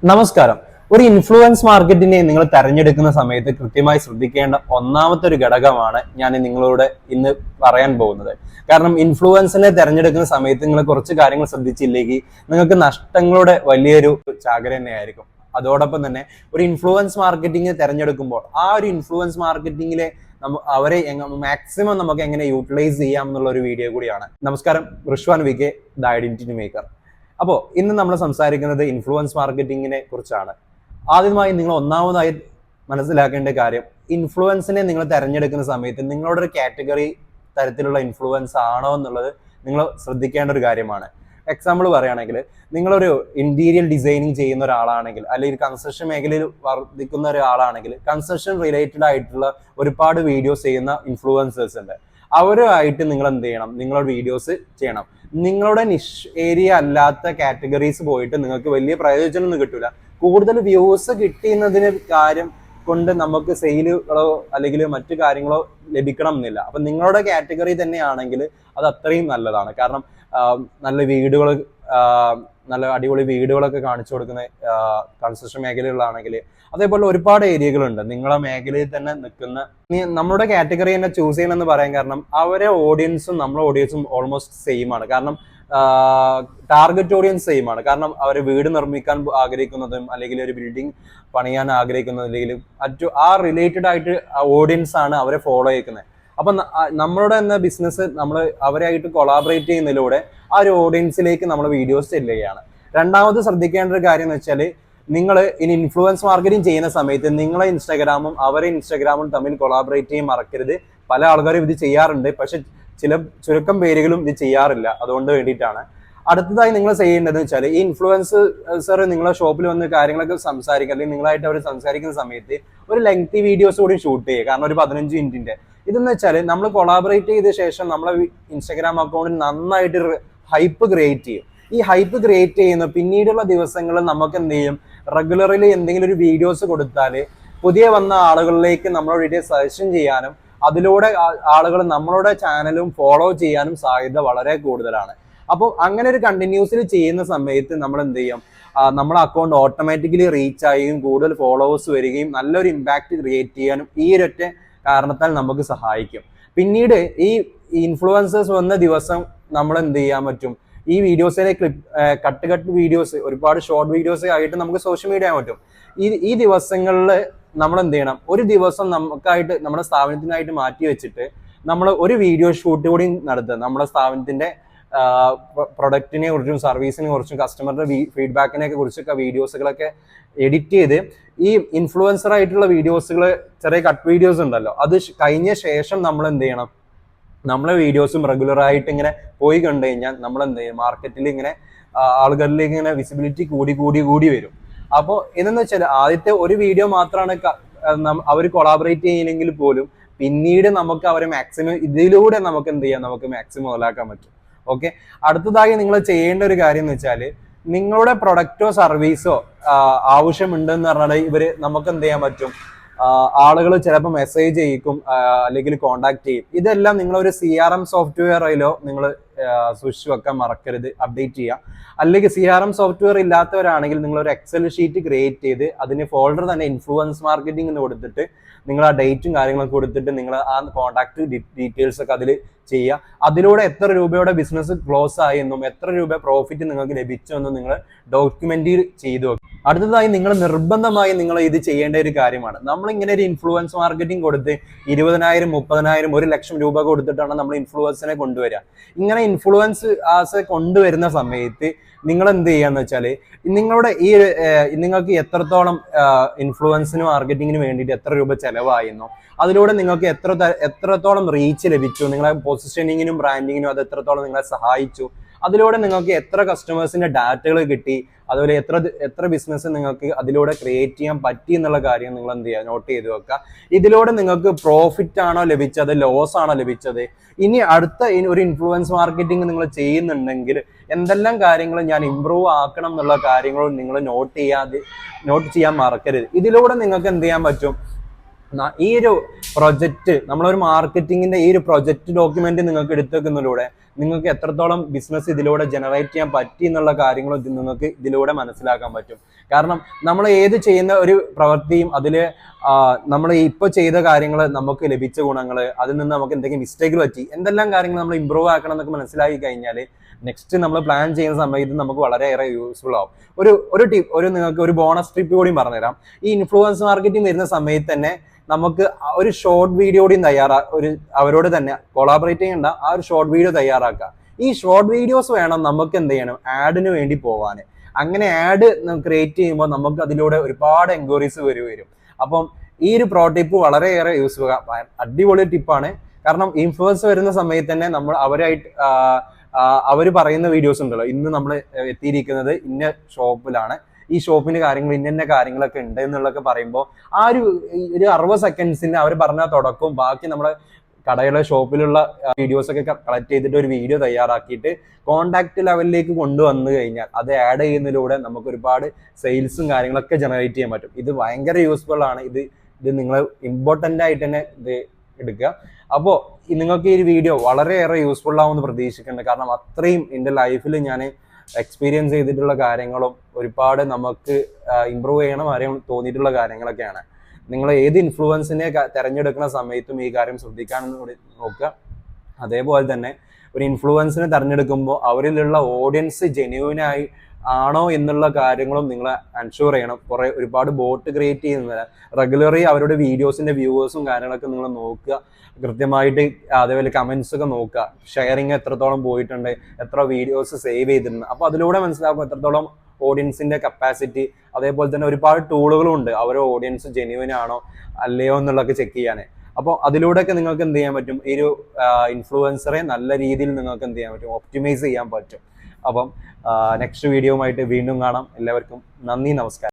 നമസ്കാരം. ഒരു ഇൻഫ്ലുവൻസ് മാർക്കറ്റിനെ നിങ്ങൾ തെരഞ്ഞെടുക്കുന്ന സമയത്ത് കൃത്യമായി ശ്രദ്ധിക്കേണ്ട ഒന്നാമത്തെ ഒരു ഘടകമാണ് ഞാൻ നിങ്ങളോട് ഇന്ന് പറയാൻ പോകുന്നത്. കാരണം ഇൻഫ്ലുവൻസിനെ തെരഞ്ഞെടുക്കുന്ന സമയത്ത് നിങ്ങൾ കുറച്ച് കാര്യങ്ങൾ ശ്രദ്ധിച്ചില്ലെങ്കിൽ നിങ്ങൾക്ക് നഷ്ടങ്ങളുടെ വലിയൊരു ചാകര തന്നെയായിരിക്കും. അതോടൊപ്പം തന്നെ ഒരു ഇൻഫ്ലുവൻസ് മാർക്കറ്റിംഗ് തെരഞ്ഞെടുക്കുമ്പോൾ ആ ഒരു ഇൻഫ്ലുവൻസ് മാർക്കറ്റിംഗിലെ അവരെ മാക്സിമം നമുക്ക് എങ്ങനെ യൂട്ടിലൈസ് ചെയ്യാം എന്നുള്ള ഒരു വീഡിയോ കൂടിയാണ്. നമസ്കാരം, Rishwan V K, the identity maker. അപ്പോൾ ഇന്ന് നമ്മൾ സംസാരിക്കുന്നത് ഇൻഫ്ലുവൻസ് മാർക്കറ്റിങ്ങിനെ കുറിച്ചാണ്. ആദ്യമായി നിങ്ങൾ ഒന്നാമതായി മനസ്സിലാക്കേണ്ട കാര്യം, ഇൻഫ്ലുവൻസിനെ നിങ്ങൾ തിരഞ്ഞെടുക്കുന്ന സമയത്ത് നിങ്ങളുടെ ഒരു കാറ്റഗറി തരത്തിലുള്ള ഇൻഫ്ലുവൻസ് ആണോ എന്നുള്ളത് നിങ്ങൾ ശ്രദ്ധിക്കേണ്ട ഒരു കാര്യമാണ്. എക്സാമ്പിൾ പറയുകയാണെങ്കിൽ, നിങ്ങളൊരു ഇന്റീരിയർ ഡിസൈനിങ് ചെയ്യുന്ന ഒരാളാണെങ്കിൽ, അല്ലെങ്കിൽ കൺസ്ട്രക്ഷൻ മേഖലയിൽ വർദ്ധിക്കുന്ന ഒരാളാണെങ്കിൽ, കൺസ്ട്രക്ഷൻ റിലേറ്റഡ് ആയിട്ടുള്ള ഒരുപാട് വീഡിയോസ് ചെയ്യുന്ന ഇൻഫ്ലുവൻസേഴ്സ് ഉണ്ട്. അവരുമായിട്ട് നിങ്ങൾ എന്ത് ചെയ്യണം? നിങ്ങളുടെ വീഡിയോസ് ചെയ്യണം. നിങ്ങളുടെ നിഷ് ഏരിയ അല്ലാത്ത കാറ്റഗറീസ് പോയിട്ട് നിങ്ങൾക്ക് വലിയ പ്രയോജനമൊന്നും കിട്ടില്ല. കൂടുതൽ വ്യൂസ് കിട്ടുന്നതിന് കാര്യം കൊണ്ട് നമുക്ക് സെയിലുകളോ അല്ലെങ്കിൽ മറ്റു കാര്യങ്ങളോ ലഭിക്കണം എന്നില്ല. അപ്പൊ നിങ്ങളുടെ കാറ്റഗറി തന്നെയാണെങ്കിൽ അത് അത്രയും നല്ലതാണ്. കാരണം നല്ല വീടുകൾ, നല്ല അടിപൊളി വീടുകളൊക്കെ കാണിച്ചു കൊടുക്കുന്ന കൺസ്ട്രക്ഷൻ മേഖലകളിലാണെങ്കിൽ, അതേപോലെ ഒരുപാട് ഏരിയകളുണ്ട് നിങ്ങളെ മേഖലയിൽ തന്നെ നിൽക്കുന്ന. നമ്മുടെ കാറ്റഗറി തന്നെ ചൂസ് ചെയ്യണമെന്ന് പറയാൻ കാരണം അവരെ ഓഡിയൻസും നമ്മുടെ ഓഡിയൻസും ഓൾമോസ്റ്റ് സെയിം ആണ്. കാരണം ടാർഗറ്റ് ഓഡിയൻസ് സെയിം ആണ്. കാരണം അവർ വീട് നിർമ്മിക്കാൻ ആഗ്രഹിക്കുന്നതും അല്ലെങ്കിൽ ഒരു ബിൽഡിംഗ് പണിയാൻ ആഗ്രഹിക്കുന്നതും അല്ലെങ്കിൽ ആ റിലേറ്റഡ് ആയിട്ട് ഓഡിയൻസ് ആണ് അവരെ ഫോളോ ചെയ്യുന്നത്. അപ്പൊ നമ്മളുടെ എന്ന ബിസിനസ് നമ്മൾ അവരായിട്ട് കൊളാബറേറ്റ് ചെയ്യുന്നതിലൂടെ ആ ഒരു ഓഡിയൻസിലേക്ക് നമ്മൾ വീഡിയോസ് ചെല്ലുകയാണ്. രണ്ടാമത് ശ്രദ്ധിക്കേണ്ട ഒരു കാര്യം എന്ന് വെച്ചാൽ, നിങ്ങൾ ഇനി ഇൻഫ്ലുവൻസ് മാർക്കറ്റിംഗ് ചെയ്യുന്ന സമയത്ത് നിങ്ങളെ ഇൻസ്റ്റാഗ്രാമും അവരെ ഇൻസ്റ്റാഗ്രാമും തമ്മിൽ കൊളാബറേറ്റ് ചെയ്യാൻ മറക്കരുത്. പല ആൾക്കാരും ഇത് ചെയ്യാറുണ്ട്, പക്ഷെ ചുരുക്കം പേരുകളും ഇത് ചെയ്യാറില്ല. അതുകൊണ്ട് വേണ്ടിയിട്ടാണ്. അടുത്തതായി നിങ്ങൾ ചെയ്യേണ്ടത് വെച്ചാൽ, ഈ ഇൻഫ്ലുവൻസർ നിങ്ങളെ ഷോപ്പിൽ വന്ന് കാര്യങ്ങളൊക്കെ സംസാരിക്കുക, അല്ലെങ്കിൽ നിങ്ങളായിട്ട് അവർ സംസാരിക്കുന്ന സമയത്ത് ഒരു ലെങ്തി വീഡിയോസ് കൂടി ഷൂട്ട് ചെയ്യുക. കാരണം ഒരു 15 മിനിറ്റിന്റെ ഇതെന്ന് വെച്ചാൽ, നമ്മൾ കൊളാബറേറ്റ് ചെയ്ത ശേഷം നമ്മളെ ഇൻസ്റ്റാഗ്രാം അക്കൗണ്ടിൽ നന്നായിട്ട് ഹൈപ്പ് ക്രിയേറ്റ് ചെയ്യും. ഈ ഹൈപ്പ് ക്രിയേറ്റ് ചെയ്യുന്ന പിന്നീടുള്ള ദിവസങ്ങളിൽ നമുക്ക് എന്ത് ചെയ്യും? റെഗുലറിലി എന്തെങ്കിലും ഒരു വീഡിയോസ് കൊടുത്താൽ പുതിയ വന്ന ആളുകളിലേക്ക് നമ്മളോട് വീഡിയോ സജഷൻ ചെയ്യാനും അതിലൂടെ ആളുകൾ നമ്മളുടെ ചാനലും ഫോളോ ചെയ്യാനും സാധ്യത വളരെ കൂടുതലാണ്. അപ്പോൾ അങ്ങനെ ഒരു കണ്ടിന്യൂസിൽ ചെയ്യുന്ന സമയത്ത് നമ്മൾ എന്ത് ചെയ്യും? നമ്മുടെ അക്കൗണ്ട് ഓട്ടോമാറ്റിക്കലി റീച്ച് ആവുകയും കൂടുതൽ ഫോളോവേഴ്സ് വരികയും നല്ലൊരു ഇമ്പാക്ട് ക്രിയേറ്റ് ചെയ്യാനും ഈ ഒരൊറ്റ കാരണത്താൽ നമുക്ക് സഹായിക്കും. പിന്നീട് ഈ ഇൻഫ്ലുവൻസേഴ്സ് വന്ന ദിവസം നമ്മൾ എന്ത് ചെയ്യാൻ പറ്റും? ഈ വീഡിയോസിലെ കട്ട് വീഡിയോസ്, ഒരുപാട് ഷോർട്ട് വീഡിയോസ് ആയിട്ട് നമുക്ക് സോഷ്യൽ മീഡിയ പറ്റും. ഈ ദിവസങ്ങളിൽ നമ്മൾ എന്ത് ചെയ്യണം? ഒരു ദിവസം നമുക്കായിട്ട് നമ്മുടെ സ്ഥാപനത്തിനായിട്ട് മാറ്റി വെച്ചിട്ട് നമ്മൾ ഒരു വീഡിയോ ഷൂട്ട് കൂടി നടത്തുക. നമ്മുടെ സ്ഥാപനത്തിന്റെ പ്രൊഡക്റ്റിനെ കുറിച്ചും സർവീസിനെ കുറിച്ചും കസ്റ്റമറുടെ ഫീഡ്ബാക്കിനെ കുറിച്ചൊക്കെ വീഡിയോസുകളൊക്കെ എഡിറ്റ് ചെയ്ത്, ഈ ഇൻഫ്ലുവൻസർ ആയിട്ടുള്ള വീഡിയോസുകൾ, ചെറിയ കട്ട് വീഡിയോസ് ഉണ്ടല്ലോ, അത് കഴിഞ്ഞ ശേഷം നമ്മൾ എന്ത് ചെയ്യണം? നമ്മളെ വീഡിയോസും റെഗുലർ ആയിട്ട് ഇങ്ങനെ പോയി കണ്ടു കഴിഞ്ഞാൽ നമ്മൾ എന്ത് ചെയ്യും? മാർക്കറ്റിൽ ഇങ്ങനെ ആളുകളിലേക്ക് ഇങ്ങനെ വിസിബിലിറ്റി കൂടി വരും. അപ്പോൾ ഇതെന്ന് വെച്ചാൽ, ആദ്യത്തെ ഒരു വീഡിയോ മാത്രമാണ് അവർ കൊളാബറേറ്റ് ചെയ്യില്ലെങ്കിൽ പോലും പിന്നീട് നമുക്ക് അവരെ മാക്സിമം ഇതിലൂടെ നമുക്ക് എന്ത് ചെയ്യാം? നമുക്ക് മാക്സിമം മുതലാക്കാൻ പറ്റും. ഓക്കെ. അടുത്തതായി നിങ്ങൾ ചെയ്യേണ്ട ഒരു കാര്യം എന്ന് വെച്ചാൽ, നിങ്ങളുടെ പ്രൊഡക്റ്റോ സർവീസോ ആവശ്യമുണ്ടെന്ന് പറഞ്ഞാൽ നമുക്ക് എന്ത് ചെയ്യാൻ പറ്റും? ആളുകൾ ചിലപ്പോൾ മെസ്സേജ് ചെയ്യിക്കും, അല്ലെങ്കിൽ കോണ്ടാക്ട് ചെയ്യും. ഇതെല്ലാം നിങ്ങളൊരു CRM സോഫ്റ്റ്വെയറിലോ നിങ്ങൾ സൂക്ഷിച്ചു വെക്കാൻ മറക്കരുത്, അപ്ഡേറ്റ് ചെയ്യുക. അല്ലെങ്കിൽ CRM സോഫ്റ്റ്വെയർ ഇല്ലാത്തവരാണെങ്കിൽ നിങ്ങളൊരു എക്സൽ ഷീറ്റ് ക്രിയേറ്റ് ചെയ്ത് അതിന് ഫോൾഡർ തന്നെ ഇൻഫ്ലുവൻസ് മാർക്കറ്റിംഗ് എന്ന് കൊടുത്തിട്ട് നിങ്ങൾ ആ ഡേറ്റും കാര്യങ്ങളൊക്കെ കൊടുത്തിട്ട് നിങ്ങൾ ആ കോണ്ടാക്ട് ഡീറ്റെയിൽസ് ഒക്കെ അതിൽ ചെയ്യുക. അതിലൂടെ എത്ര രൂപയുടെ ബിസിനസ് ക്ലോസ് ആയി എന്നും എത്ര രൂപ പ്രോഫിറ്റ് നിങ്ങൾക്ക് ലഭിച്ചു എന്നും നിങ്ങൾ ഡോക്യുമെന്റ് ചെയ്തു വെക്കും. അടുത്തതായി നിങ്ങൾ നിർബന്ധമായി നിങ്ങൾ ഇത് ചെയ്യേണ്ട ഒരു കാര്യമാണ്. നമ്മൾ ഇങ്ങനെ ഒരു ഇൻഫ്ലുവൻസ് മാർക്കറ്റിംഗ് കൊടുത്ത് 20,000, 30,000, 1,00,000 രൂപ കൊടുത്തിട്ടാണ് നമ്മൾ ഇൻഫ്ലുവൻസിനെ കൊണ്ടുവരിക. ഇങ്ങനെ ഇൻഫ്ലുവൻസ് കൊണ്ടുവരുന്ന സമയത്ത് നിങ്ങൾ എന്ത് ചെയ്യാന്ന് വെച്ചാൽ, നിങ്ങളുടെ നിങ്ങൾക്ക് എത്രത്തോളം ഇൻഫ്ലുവൻസിന് മാർക്കറ്റിങ്ങിന് വേണ്ടിയിട്ട് എത്ര രൂപ ചെലവായിരുന്നു, അതിലൂടെ നിങ്ങൾക്ക് എത്രത്തോളം റീച്ച് ലഭിച്ചു, നിങ്ങളെ പൊസിഷനിങ്ങിനും ബ്രാൻഡിങ്ങിനും അത് എത്രത്തോളം നിങ്ങളെ സഹായിച്ചു, അതിലൂടെ നിങ്ങൾക്ക് എത്ര കസ്റ്റമേഴ്സിന്റെ ഡാറ്റകൾ കിട്ടി, അതുപോലെ എത്ര ബിസിനസ് നിങ്ങൾക്ക് അതിലൂടെ ക്രിയേറ്റ് ചെയ്യാൻ പറ്റി എന്നുള്ള കാര്യം നിങ്ങൾ എന്ത് ചെയ്യുക? നോട്ട് ചെയ്ത് വെക്കുക. ഇതിലൂടെ നിങ്ങൾക്ക് പ്രോഫിറ്റ് ആണോ ലഭിച്ചത്, ലോസ് ആണോ ലഭിച്ചത്? ഇനി അടുത്ത ഒരു ഇൻഫ്ലുവൻസ് മാർക്കറ്റിംഗ് നിങ്ങൾ ചെയ്യുന്നുണ്ടെങ്കിൽ എന്തെല്ലാം കാര്യങ്ങൾ ഞാൻ ഇംപ്രൂവ് ആക്കണം എന്നുള്ള കാര്യങ്ങളും നിങ്ങൾ നോട്ട് ചെയ്യാൻ മറക്കരുത്. ഇതിലൂടെ നിങ്ങൾക്ക് എന്ത് ചെയ്യാൻ പറ്റും? ഈ ഒരു പ്രൊജക്റ്റ്, നമ്മളൊരു മാർക്കറ്റിങ്ങിന്റെ ഈ ഒരു പ്രൊജക്റ്റ് ഡോക്യുമെന്റ് നിങ്ങൾക്ക് എടുത്തു വെക്കുന്നതിലൂടെ നിങ്ങൾക്ക് എത്രത്തോളം ബിസിനസ് ഇതിലൂടെ ജനറേറ്റ് ചെയ്യാൻ പറ്റി എന്നുള്ള കാര്യങ്ങളും നിങ്ങൾക്ക് ഇതിലൂടെ മനസ്സിലാക്കാൻ പറ്റും. കാരണം നമ്മൾ ഏത് ചെയ്യുന്ന ഒരു പ്രവൃത്തിയും അതിൽ നമ്മൾ ഇപ്പോൾ ചെയ്ത കാര്യങ്ങൾ, നമുക്ക് ലഭിച്ച ഗുണങ്ങൾ, അതിൽ നിന്ന് നമുക്ക് എന്തെങ്കിലും മിസ്റ്റേക്ക് പറ്റി, എന്തെല്ലാം കാര്യങ്ങൾ നമ്മൾ ഇമ്പ്രൂവ് ആക്കണം എന്നൊക്കെ മനസ്സിലാക്കി കഴിഞ്ഞാൽ നെക്സ്റ്റ് നമ്മൾ പ്ലാൻ ചെയ്യുന്ന സമയത്ത് നമുക്ക് വളരെയേറെ യൂസ്ഫുൾ ആവും. ഒരു നിങ്ങൾക്ക് ഒരു ബോണസ് ടിപ്പ് കൂടി പറഞ്ഞുതരാം. ഈ ഇൻഫ്ലുവൻസ് മാർക്കറ്റിംഗ് വരുന്ന സമയത്ത് തന്നെ നമുക്ക് ഒരു ഷോർട്ട് വീഡിയോ കൂടി അവരോട് തന്നെ കൊളാബറേറ്റ് ചെയ്യേണ്ട ആ ഒരു ഷോർട്ട് വീഡിയോ തയ്യാറാക്കുക. ഈ ഷോർട്ട് വീഡിയോസ് വേണം നമുക്ക് എന്ത് ചെയ്യണം, ആഡിന് വേണ്ടി പോകാൻ. അങ്ങനെ ആഡ് ക്രിയേറ്റ് ചെയ്യുമ്പോൾ നമുക്ക് അതിലൂടെ ഒരുപാട് എൻക്വയറീസ് വരും. അപ്പം ഈ ഒരു പ്രോ ടിപ്പ് വളരെയേറെ യൂസ്ഫുൾ, അടിപൊളി ടിപ്പാണ്. കാരണം ഇൻഫ്ലുവൻസ് വരുന്ന സമയത്ത് തന്നെ നമ്മൾ അവർ പറയുന്ന വീഡിയോസ് ഉണ്ടല്ലോ, ഇന്ന് നമ്മൾ എത്തിയിരിക്കുന്നത് ഇന്ന ഷോപ്പിലാണ്, ഈ ഷോപ്പിന് കാര്യങ്ങൾ ഇന്ന കാര്യങ്ങളൊക്കെ ഉണ്ട് എന്നുള്ളതൊക്കെ പറയുമ്പോൾ ആ ഒരു 60 സെക്കൻഡ്സിന് അവർ പറഞ്ഞ തുടക്കവും ബാക്കി നമ്മളെ കടയിലെ ഷോപ്പിലുള്ള വീഡിയോസ് ഒക്കെ കളക്ട് ചെയ്തിട്ട് ഒരു വീഡിയോ തയ്യാറാക്കിയിട്ട് കോണ്ടാക്ട് ലെവലിലേക്ക് കൊണ്ടുവന്നു കഴിഞ്ഞാൽ അത് ആഡ് ചെയ്യുന്നതിലൂടെ നമുക്ക് ഒരുപാട് സെയിൽസും കാര്യങ്ങളൊക്കെ ജനറേറ്റ് ചെയ്യാൻ പറ്റും. ഇത് ഭയങ്കര യൂസ്ഫുൾ ആണ്. ഇത് നിങ്ങൾ ഇമ്പോർട്ടൻ്റ് ആയിട്ട് തന്നെ ഇത് എടുക്കുക. അപ്പോൾ നിങ്ങൾക്ക് ഈ വീഡിയോ വളരെയേറെ യൂസ്ഫുൾ ആവുമെന്ന് പ്രതീക്ഷിക്കുന്നുണ്ട്. കാരണം അത്രയും എൻ്റെ ലൈഫിൽ ഞാൻ എക്സ്പീരിയൻസ് ചെയ്തിട്ടുള്ള കാര്യങ്ങളും ഒരുപാട് നമുക്ക് ഇമ്പ്രൂവ് ചെയ്യണം തോന്നിയിട്ടുള്ള കാര്യങ്ങളൊക്കെയാണ്. നിങ്ങൾ ഏത് ഇൻഫ്ലുവൻസിനെ തിരഞ്ഞെടുക്കുന്ന സമയത്തും ഈ കാര്യം ശ്രദ്ധിക്കാനെന്ന് കൂടി നോക്കുക. അതേപോലെ തന്നെ ഒരു ഇൻഫ്ലുവൻസിനെ തിരഞ്ഞെടുക്കുമ്പോൾ അവരിലുള്ള ഓഡിയൻസ് ജെന്യൂനായി ആണോ എന്നുള്ള കാര്യങ്ങളും നിങ്ങൾ അൻഷുർ ചെയ്യണം. ഒരുപാട് ബോട്ട് ക്രിയേറ്റ് ചെയ്യുന്നത് റെഗുലറി അവരുടെ വീഡിയോസിന്റെ വ്യൂവേഴ്സും കാര്യങ്ങളൊക്കെ നിങ്ങൾ നോക്കുക കൃത്യമായിട്ട്. അതേപോലെ കമന്റ്സ് ഒക്കെ നോക്കുക, ഷെയറിങ് എത്രത്തോളം പോയിട്ടുണ്ട്, എത്ര വീഡിയോസ് സേവ് ചെയ്തിട്ടുണ്ട്. അപ്പോൾ അതിലൂടെ മനസ്സിലാക്കും എത്രത്തോളം ഓഡിയൻസിന്റെ കപ്പാസിറ്റി. അതേപോലെ തന്നെ ഒരുപാട് ടൂളുകളും ഉണ്ട് അവരുടെ ഓഡിയൻസ് ജെന്യൂൻ ആണോ അല്ലയോ എന്നുള്ളതൊക്കെ ചെക്ക് ചെയ്യാൻ. അപ്പോൾ അതിലൂടെയൊക്കെ നിങ്ങൾക്ക് എന്ത് ചെയ്യാൻ പറ്റും, ഈ ഒരു ഇൻഫ്ലുവൻസറെ നല്ല രീതിയിൽ നിങ്ങൾക്ക് എന്ത് ചെയ്യാൻ പറ്റും, ഒപ്റ്റിമൈസ് ചെയ്യാൻ പറ്റും. അപ്പം നെക്സ്റ്റ് വീഡിയോയുമായിട്ട് വീണ്ടും കാണാം. എല്ലാവർക്കും നന്ദി, നമസ്കാരം.